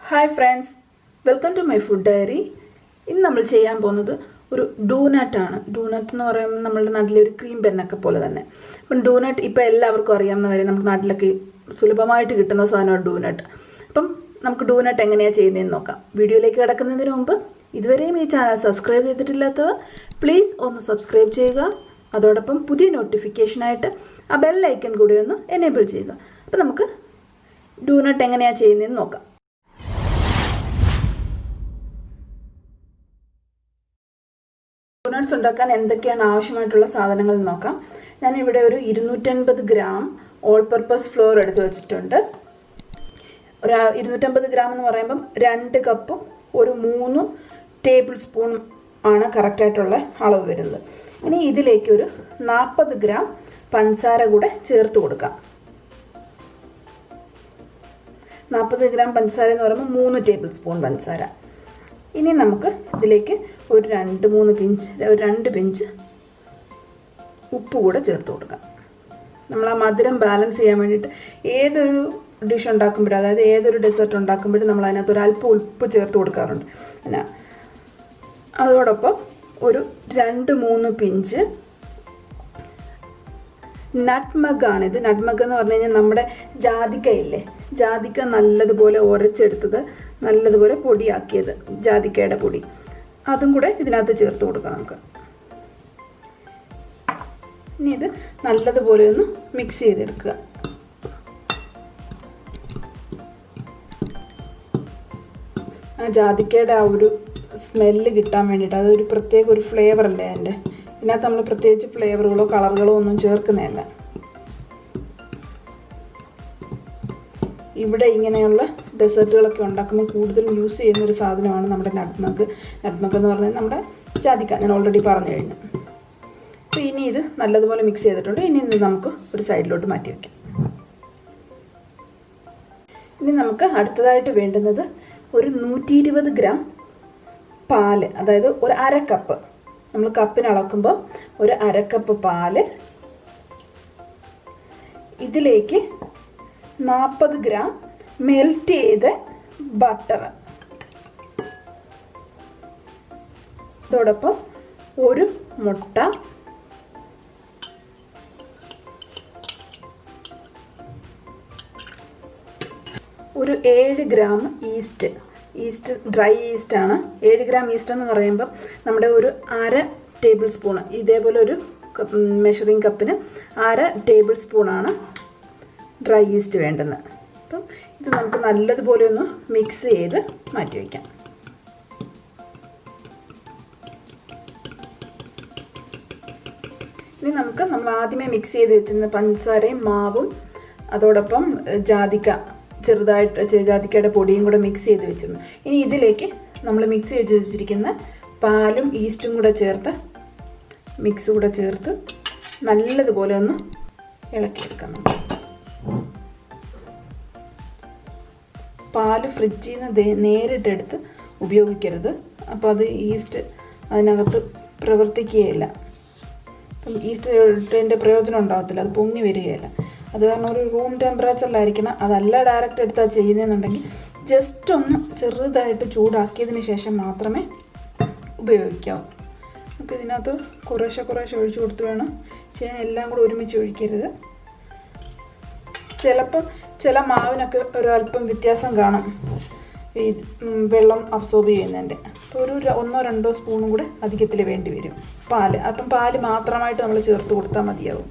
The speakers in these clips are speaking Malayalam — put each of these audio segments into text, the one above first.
Hi friends, welcome to my food diary. ഇന്ന് നമ്മൾ ചെയ്യാൻ പോകുന്നത് ഒരു ഡൂനട്ടാണ്. ഡൂനട്ട് എന്ന് പറയുമ്പോൾ നമ്മളുടെ നാട്ടിലെ ഒരു ക്രീം പെന്നൊക്കെ പോലെ തന്നെ. അപ്പം ഡൂനട്ട് ഇപ്പം എല്ലാവർക്കും അറിയാവുന്ന കാര്യം, നമുക്ക് നാട്ടിലൊക്കെ സുലഭമായിട്ട് കിട്ടുന്ന സാധനമാണ് ഡൂനട്ട്. അപ്പം നമുക്ക് ഡൂനട്ട് എങ്ങനെയാണ് ചെയ്യുന്നതെന്ന് നോക്കാം. വീഡിയോയിലേക്ക് കിടക്കുന്നതിന് മുമ്പ് ഇതുവരെയും ഈ ചാനൽ സബ്സ്ക്രൈബ് ചെയ്തിട്ടില്ലാത്തവർ പ്ലീസ് ഒന്ന് സബ്സ്ക്രൈബ് ചെയ്യുക. അതോടൊപ്പം പുതിയ നോട്ടിഫിക്കേഷനായിട്ട് ആ ബെൽ ഐക്കൺ കൂടി ഒന്ന് എനേബിൾ ചെയ്യുക. അപ്പം നമുക്ക് ഡൂനട്ട് എങ്ങനെയാണ് ചെയ്യുന്നതെന്ന് നോക്കാം. ഡോണട്ട്സ് ഉണ്ടാക്കാൻ എന്തൊക്കെയാണ് ആവശ്യമായിട്ടുള്ള സാധനങ്ങൾ നോക്കാം. ഞാനിവിടെ ഒരു 250 ഗ്രാം ഓൾ പർപ്പസ് ഫ്ലോർ എടുത്ത് വെച്ചിട്ടുണ്ട്. ഒരു 250 ഗ്രാം എന്ന് പറയുമ്പം 2 കപ്പും ഒരു 3 ടേബിൾ സ്പൂൺ ആണ് കറക്റ്റായിട്ടുള്ള അളവ് വരുന്നത്. ഇനി ഇതിലേക്ക് ഒരു 40 ഗ്രാം പഞ്ചസാര കൂടെ ചേർത്ത് കൊടുക്കാം. 40 ഗ്രാം പഞ്ചസാര എന്ന് പറയുമ്പോൾ 3 ടേബിൾ സ്പൂൺ പഞ്ചസാര. ഇനി നമുക്ക് ഇതിലേക്ക് ഒരു 2 പിഞ്ച് ഉപ്പ് കൂടെ ചേർത്ത് കൊടുക്കാം. നമ്മൾ ആ മധുരം ബാലൻസ് ചെയ്യാൻ വേണ്ടിയിട്ട് ഏതൊരു ഡിഷ് ഉണ്ടാക്കുമ്പോഴും, അതായത് ഏതൊരു ഡെസേർട്ട് ഉണ്ടാക്കുമ്പോഴും നമ്മൾ അതിനകത്ത് ഒരു അല്പം ഉപ്പ് ചേർത്ത് കൊടുക്കാറുണ്ട്. പിന്നെ അതോടൊപ്പം ഒരു 2-3 പിഞ്ച് നട്ട്മഗാണിത്. നട്ട്മഗ് എന്ന് പറഞ്ഞു കഴിഞ്ഞാൽ നമ്മുടെ ജാതിക്കയില്ലേ, ജാതിക്ക നല്ലതുപോലെ ഉരച്ചെടുത്തത്, നല്ലതുപോലെ പൊടിയാക്കിയത്, ജാതിക്കയുടെ പൊടി, അതും കൂടെ ഇതിനകത്ത് ചേർത്ത് കൊടുക്കാം നമുക്ക്. ഇനി ഇത് നല്ലതുപോലെ ഒന്ന് മിക്സ് ചെയ്തെടുക്കുക. ആ ജാതിക്കയുടെ ആ ഒരു സ്മെല്ല് കിട്ടാൻ വേണ്ടിയിട്ട്, അതൊരു പ്രത്യേക ഒരു ഫ്ലേവർ അല്ലേ അതിൻ്റെ. ഇതിനകത്ത് നമ്മൾ പ്രത്യേകിച്ച് ഫ്ലേവറുകളോ കളറുകളോ ഒന്നും ചേർക്കുന്നതല്ല. ഇവിടെ ഇങ്ങനെയുള്ള ഡെസേർട്ടുകളൊക്കെ ഉണ്ടാക്കുമ്പോൾ കൂടുതലും യൂസ് ചെയ്യുന്ന ഒരു സാധനമാണ് നമ്മുടെ നട്ട്മഗ്. നട്ട്മഗ് എന്ന് പറഞ്ഞാൽ നമ്മുടെ ജാതിക്ക, ഞാൻ ഓൾറെഡി പറഞ്ഞു കഴിഞ്ഞു. അപ്പോൾ ഇനി ഇത് നല്ലതുപോലെ മിക്സ് ചെയ്തിട്ടുണ്ട്. ഇനി ഇത് നമുക്ക് ഒരു സൈഡിലോട്ട് മാറ്റി വയ്ക്കാം. ഇനി നമുക്ക് അടുത്തതായിട്ട് വേണ്ടുന്നത് ഒരു 120 ഗ്രാം പാല്, അതായത് ഒരു 1/2 കപ്പ്. നമ്മൾ കപ്പിന് അളക്കുമ്പോൾ ഒരു 1/2 കപ്പ് പാല്. ഇതിലേക്ക് 40 ഗ്രാം മെൽറ്റ് ചെയ്ത ബട്ടർ, അതോടൊപ്പം ഒരു മുട്ട, ഒരു 7 ഗ്രാം ഈസ്റ്റ്. ഡ്രൈ ഈസ്റ്റ് ആണ്. 7 ഗ്രാം ഈസ്റ്റ് എന്ന് പറയുമ്പോൾ നമ്മുടെ ഒരു 1/2 ടേബിൾ സ്പൂൺ, ഇതേപോലെ ഒരു മെഷറിംഗ് കപ്പിന് 1/2 ടേബിൾ സ്പൂണാണ് ഡ്രൈ ഈസ്റ്റ് വേണ്ടുന്നത്. അപ്പം ഇത് നമുക്ക് നല്ലതുപോലെ ഒന്ന് മിക്സ് ചെയ്ത് മാറ്റി വയ്ക്കാം. ഇനി നമ്മൾ ആദ്യമേ മിക്സ് ചെയ്ത് വെച്ചിരുന്ന പഞ്ചസാരയും മാവും അതോടൊപ്പം ജാതിക്കയുടെ പൊടിയും കൂടെ മിക്സ് ചെയ്ത് വെച്ചിരുന്നു. ഇനി ഇതിലേക്ക് നമ്മൾ മിക്സ് ചെയ്ത് വെച്ചിരിക്കുന്ന പാലും ഈസ്റ്റും കൂടെ ചേർത്ത് നല്ലതുപോലെ ഒന്ന് ഇളക്കിയെടുക്കാം. പാല് ഫ്രിഡ്ജിൽ നിന്ന് നേരിട്ടെടുത്ത് ഉപയോഗിക്കരുത്. അപ്പോൾ അത് ഈസ്റ്റ് അതിനകത്ത് പ്രവർത്തിക്കുകയില്ല. അപ്പം ഈസ്റ്റ് ഇട്ടതിൻ്റെ പ്രയോജനം ഉണ്ടാകത്തില്ല, അത് പൊങ്ങി വരികയില്ല. അത് കാരണം ഒരു റൂം ടെമ്പറേച്ചറിലായിരിക്കണം. അതല്ല ഡയറക്റ്റ് എടുത്താൽ ചെയ്യുന്നതെന്നുണ്ടെങ്കിൽ ജസ്റ്റ് ഒന്ന് ചെറുതായിട്ട് ചൂടാക്കിയതിന് ശേഷം മാത്രമേ ഉപയോഗിക്കാവൂ. നമുക്ക് ഇതിനകത്ത് കുറേശ്ശെ ഒഴിച്ചു കൊടുത്ത് വേണം ചെയ്യാൻ. എല്ലാം കൂടെ ഒരുമിച്ച് ഒഴിക്കരുത്. ചിലപ്പം ചില മാവിനൊക്കെ ഒരു അല്പം വ്യത്യാസം കാണും ഈ വെള്ളം അബ്സോർബ് ചെയ്യുന്നതിൻ്റെ. അപ്പോൾ ഒരു 1-2 സ്പൂണും കൂടെ അധികത്തിൽ വേണ്ടി വരും പാല്. അപ്പം പാല് മാത്രമായിട്ട് നമ്മൾ ചേർത്ത് കൊടുത്താൽ മതിയാവും.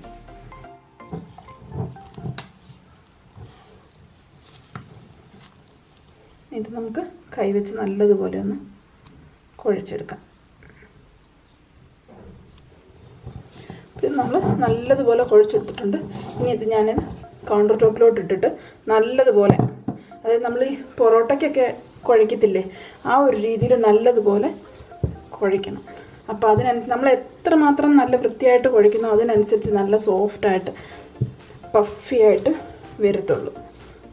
ഇത് നമുക്ക് കൈവച്ച് നല്ലതുപോലെ ഒന്ന് കുഴച്ചെടുക്കാം. ഇത് നമ്മൾ നല്ലതുപോലെ കുഴച്ചെടുത്തിട്ടുണ്ട്. ഇനി ഇത് ഞാൻ കൗണ്ടർ ടോപ്പിലോട്ട് ഇട്ടിട്ട് നല്ലതുപോലെ, അതായത് നമ്മൾ ഈ പൊറോട്ടയ്ക്കൊക്കെ കുഴക്കത്തില്ലേ, ആ ഒരു രീതിയിൽ നല്ലതുപോലെ കുഴയ്ക്കണം. അപ്പോൾ നമ്മൾ എത്രമാത്രം നല്ല വൃത്തിയായിട്ട് കുഴയ്ക്കുന്നോ അതിനനുസരിച്ച് നല്ല സോഫ്റ്റായിട്ട് പഫിയായിട്ട് വരത്തുള്ളൂ.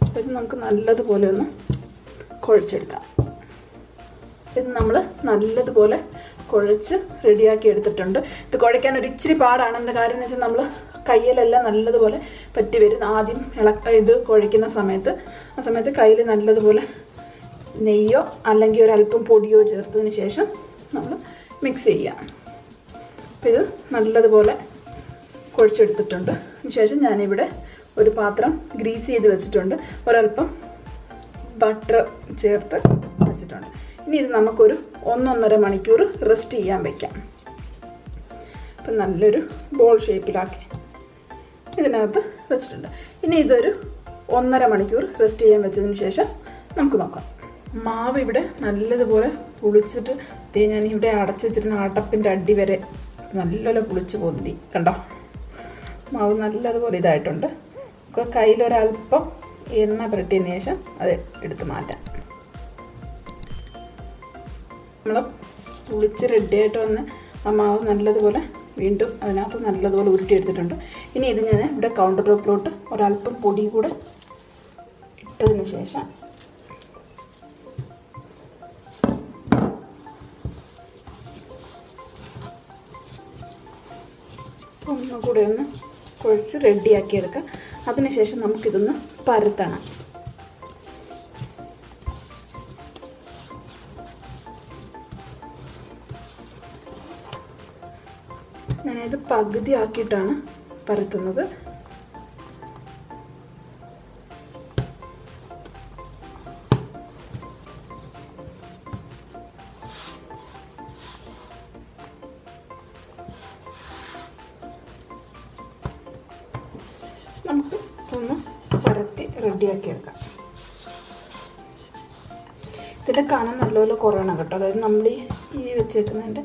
അപ്പോൾ ഇത് നമുക്ക് നല്ലതുപോലെ ഒന്ന് കുഴച്ചെടുക്കാം. ഇത് നമ്മൾ നല്ലതുപോലെ കുഴച്ച് റെഡിയാക്കി എടുത്തിട്ടുണ്ട്. ഇത് കുഴയ്ക്കാൻ ഒരു ഇച്ചിരി പാടാണ്. എന്താ കാര്യം എന്ന് വെച്ചാൽ നമ്മൾ കയ്യിലെല്ലാം നല്ലതുപോലെ പറ്റി വരും. ആദ്യം ഇത് കുഴയ്ക്കുന്ന സമയത്ത് ആ സമയത്ത് കയ്യിൽ നല്ലതുപോലെ നെയ്യോ അല്ലെങ്കിൽ ഒരല്പം പൊടിയോ ചേർത്തതിന് ശേഷം നമ്മൾ മിക്സ് ചെയ്യുക. അപ്പോൾ ഇത് നല്ലതുപോലെ കുഴച്ചെടുത്തിട്ടുണ്ട്. അതിനുശേഷം ഞാനിവിടെ ഒരു പാത്രം ഗ്രീസ് ചെയ്ത് വെച്ചിട്ടുണ്ട്, ഒരല്പം ബട്ടർ ചേർത്ത് വെച്ചിട്ടുണ്ട്. ഇനി ഇത് നമുക്കൊരു 1-1.5 മണിക്കൂർ റെസ്റ്റ് ചെയ്യാൻ വയ്ക്കാം. അപ്പം നല്ലൊരു ബോൾ ഷേപ്പിലാക്കി ഇതിനകത്ത് വെച്ചിട്ടുണ്ട്. ഇനി ഇതൊരു 1.5 മണിക്കൂർ റെസ്റ്റ് ചെയ്യാൻ വെച്ചതിന് ശേഷം നമുക്ക് നോക്കാം. മാവ് ഇവിടെ നല്ലതുപോലെ പുളിച്ചിട്ട് ഞാൻ ഇവിടെ അടച്ചു വെച്ചിരുന്ന അടപ്പിൻ്റെ അടി വരെ നല്ലപോലെ പുളിച്ച് പൊന്തി. കണ്ടോ, മാവ് നല്ലതുപോലെ ഇതായിട്ടുണ്ട്. അപ്പോൾ കയ്യിലൊരല്പം എണ്ണ പുരട്ടിയതിന് ശേഷം അത് എടുത്ത് മാറ്റാം. നമ്മൾ പുളിച്ച് റെഡിയായിട്ട് വന്ന് ആ മാവ് നല്ലതുപോലെ വീണ്ടും അതിനകത്ത് നല്ലതുപോലെ ഉരുട്ടിയെടുത്തിട്ടുണ്ട്. ഇനി ഇത് ഞാൻ ഇവിടെ കൗണ്ടർ ടോപ്പിലോട്ട് ഒരല്പം പൊടി കൂടെ ഇട്ടതിന് ശേഷം ഒന്നുകൂടെ ഒന്ന് കുഴച്ച് റെഡിയാക്കിയെടുക്കാം. അതിനുശേഷം നമുക്കിതൊന്ന് പരത്തണം. ഞാനിത് പകുതി ആക്കിയിട്ടാണ് പരത്തുന്നത്. നമുക്ക് ഒന്ന് പരത്തി റെഡിയാക്കി എടുക്കാം. ഇതിൻ്റെ കനം നല്ലപോലെ കുറയണം കേട്ടോ. അതായത് നമ്മൾ ഈ വെച്ചേക്കുന്നതിൻ്റെ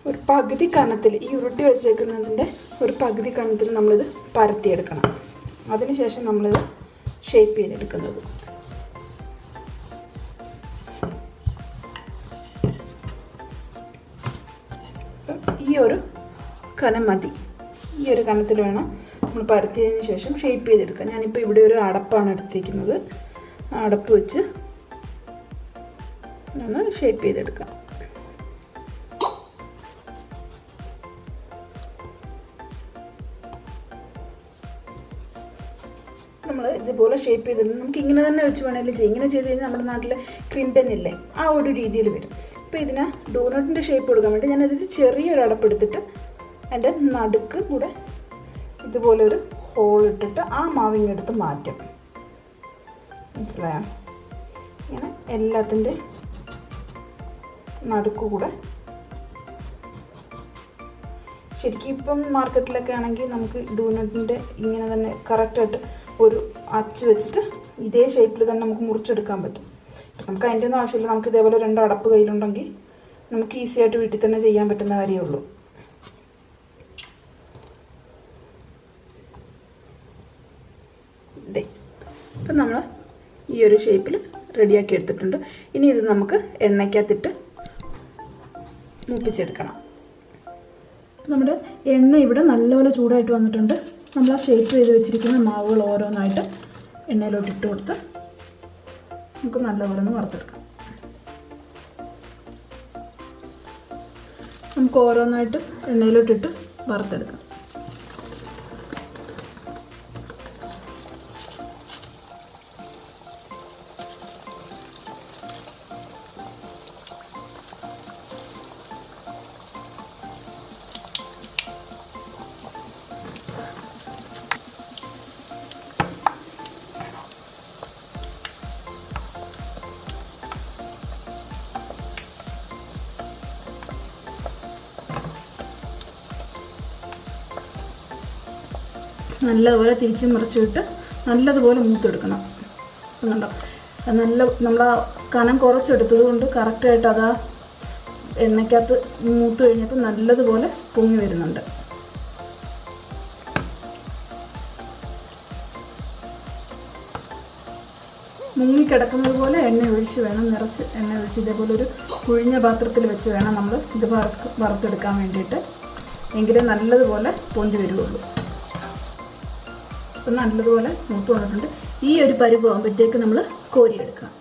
ഒരു പകുതി കനത്തിൽ, ഈ ഉരുട്ടി വെച്ചേക്കുന്നതിൻ്റെ ഒരു പകുതി കനത്തിൽ നമ്മളിത് പരത്തിയെടുക്കണം. അതിനുശേഷം നമ്മളിത് ഷേപ്പ് ചെയ്തെടുക്കുന്നത്. ഈ ഒരു കനം മതി. ഈ ഒരു കനത്തിൽ വേണം നമ്മൾ പരത്തിയതിന് ശേഷം ഷേപ്പ് ചെയ്തെടുക്കാം. ഞാനിപ്പോൾ ഇവിടെ ഒരു അടപ്പാണ് എടുത്തിരിക്കുന്നത്. ആ അടപ്പ് വെച്ച് ഒന്ന് ഷേപ്പ് ചെയ്തെടുക്കാം. നമ്മൾ ഇതുപോലെ ഷേപ്പ് ചെയ്തിട്ട് നമുക്ക് ഇങ്ങനെ തന്നെ വെച്ച് വേണമെങ്കിലും ചെയ്യാം. ഇങ്ങനെ ചെയ്ത് കഴിഞ്ഞാൽ നമ്മുടെ നാട്ടിൽ ക്രിംപൻ ഇല്ലേ, ആ ഒരു രീതിയിൽ വരും. അപ്പോൾ ഇതിന് ഡോണറ്റിൻ്റെ ഷേപ്പ് കൊടുക്കാൻ വേണ്ടി ഞാനതിൽ ചെറിയൊരു അടപ്പെടുത്തിട്ട് അതിൻ്റെ നടുക്ക് കൂടെ ഇതുപോലെ ഒരു ഹോൾ ഇട്ടിട്ട് ആ മാവിങ്ങെടുത്ത് മാറ്റും. മനസ്സിലായോ? ഇങ്ങനെ എല്ലാത്തിൻ്റെ നടുക്ക് കൂടെ. ശരിക്കും ഇപ്പം മാർക്കറ്റിലൊക്കെ ആണെങ്കിൽ നമുക്ക് ഡോണറ്റിൻ്റെ ഇങ്ങനെ തന്നെ കറക്റ്റായിട്ട് ഒരു അച്ച് വെച്ചിട്ട് ഇതേ ഷേപ്പിൽ തന്നെ നമുക്ക് മുറിച്ചെടുക്കാൻ പറ്റും. നമുക്ക് അതിൻ്റെ ഒന്നും ആവശ്യമില്ല. നമുക്ക് ഇതേപോലെ 2 അടപ്പ് കയ്യിലുണ്ടെങ്കിൽ നമുക്ക് ഈസി ആയിട്ട് വീട്ടിൽ തന്നെ ചെയ്യാൻ പറ്റുന്ന കാര്യമേ ഉള്ളൂ. ഇതേ അപ്പം നമ്മൾ ഈ ഒരു ഷേപ്പിൽ റെഡിയാക്കി എടുത്തിട്ടുണ്ട്. ഇനി ഇത് നമുക്ക് എണ്ണയ്ക്കകത്തിട്ട് മൂപ്പിച്ചെടുക്കണം. നമ്മുടെ എണ്ണ ഇവിടെ നല്ലപോലെ ചൂടായിട്ട് വന്നിട്ടുണ്ട്. നമ്മൾ ആ ഷേപ്പ് ചെയ്ത് വെച്ചിരിക്കുന്ന മാവുകൾ ഓരോന്നായിട്ട് എണ്ണയിലോട്ട് ഇട്ട് കൊടുത്ത് നമുക്ക് നല്ലപോലെ ഒന്ന് വറുത്തെടുക്കാം. നമുക്ക് ഓരോന്നായിട്ട് എണ്ണയിലോട്ടിട്ട് വറുത്തെടുക്കാം. നല്ലതുപോലെ തിരിച്ചും മറിച്ചിട്ട് നല്ലതുപോലെ മൂത്തെടുക്കണം. കണ്ടോ, നമ്മൾ ആ കനം കുറച്ചെടുത്തത് കൊണ്ട് കറക്റ്റായിട്ട് അത് ആ എണ്ണയ്ക്കകത്ത് മൂത്ത് കഴിഞ്ഞപ്പോൾ നല്ലതുപോലെ പൊങ്ങി വരുന്നുണ്ട്. മുങ്ങിക്കിടക്കുന്നത് പോലെ എണ്ണ ഒഴിച്ച് വേണം, നിറച്ച് എണ്ണ ഒഴിച്ച് ഇതേപോലെ ഒരു കുഴിഞ്ഞ പാത്രത്തിൽ വെച്ച് വേണം നമ്മൾ ഇത് വറുത്തെടുക്കാൻ വേണ്ടിയിട്ട്. എങ്കിലേ നല്ലതുപോലെ പൊന്തി വരുള്ളൂ. അപ്പം നല്ലതുപോലെ മൂത്ത് വന്നിട്ടുണ്ട്. ഈ ഒരു പരുവാകുമ്പോഴത്തേക്ക് നമ്മൾ കോരിയെടുക്കാം.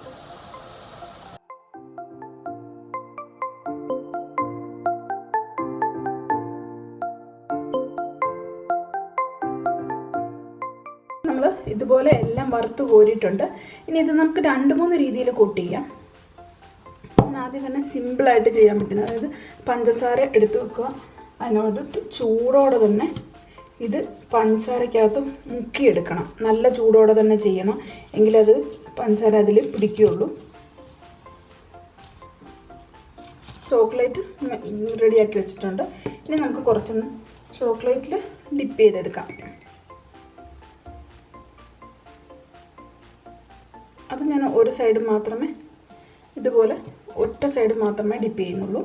നമ്മൾ ഇതുപോലെ എല്ലാം വറുത്ത് കോരിയിട്ടുണ്ട്. ഇനി ഇത് നമുക്ക് 2-3 രീതിയിൽ കോട്ട് ചെയ്യാം. ആദ്യം തന്നെ സിമ്പിളായിട്ട് ചെയ്യാൻ പറ്റുന്നത്, അതായത് പഞ്ചസാര എടുത്ത് വെക്കുക, അതിനോട് ചൂടോടെ തന്നെ ഇത് പഞ്ചസാരക്കകത്ത് മുക്കിയെടുക്കണം. നല്ല ചൂടോടെ തന്നെ ചെയ്യണം, എങ്കിലത് പഞ്ചസാര അതിൽ പിടിക്കുകയുള്ളൂ. ചോക്ലേറ്റ് റെഡിയാക്കി വെച്ചിട്ടുണ്ട്. ഇനി നമുക്ക് കുറച്ചൊന്ന് ചോക്ലേറ്റിൽ ഡിപ്പ് ചെയ്തെടുക്കാം. അത് ഞാൻ ഒരു സൈഡ് മാത്രമേ, ഇതുപോലെ ഒറ്റ സൈഡ് മാത്രമേ ഡിപ്പ് ചെയ്യുന്നുള്ളൂ.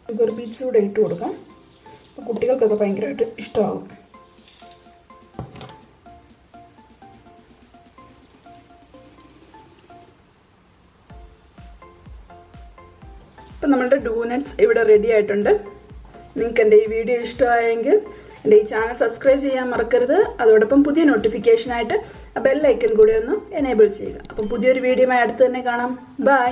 ഷുഗർ ബീറ്റ്സ് കൂടെ ഇട്ട് കൊടുക്കാം. കുട്ടികൾക്കൊക്കെ ഭയങ്കരമായിട്ട് ഇഷ്ടമാകും. അപ്പം നമ്മളുടെ ഡോനറ്റ്സ് ഇവിടെ റെഡി ആയിട്ടുണ്ട്. നിങ്ങൾക്ക് എൻ്റെ ഈ വീഡിയോ ഇഷ്ടമായെങ്കിൽ എൻ്റെ ഈ ചാനൽ സബ്സ്ക്രൈബ് ചെയ്യാൻ മറക്കരുത്. അതോടൊപ്പം പുതിയ നോട്ടിഫിക്കേഷനായിട്ട് ബെൽ ഐക്കൺ കൂടി ഒന്ന് എനേബിൾ ചെയ്യുക. അപ്പം പുതിയൊരു വീഡിയോയുമായി അടുത്ത് തന്നെ കാണാം. ബൈ.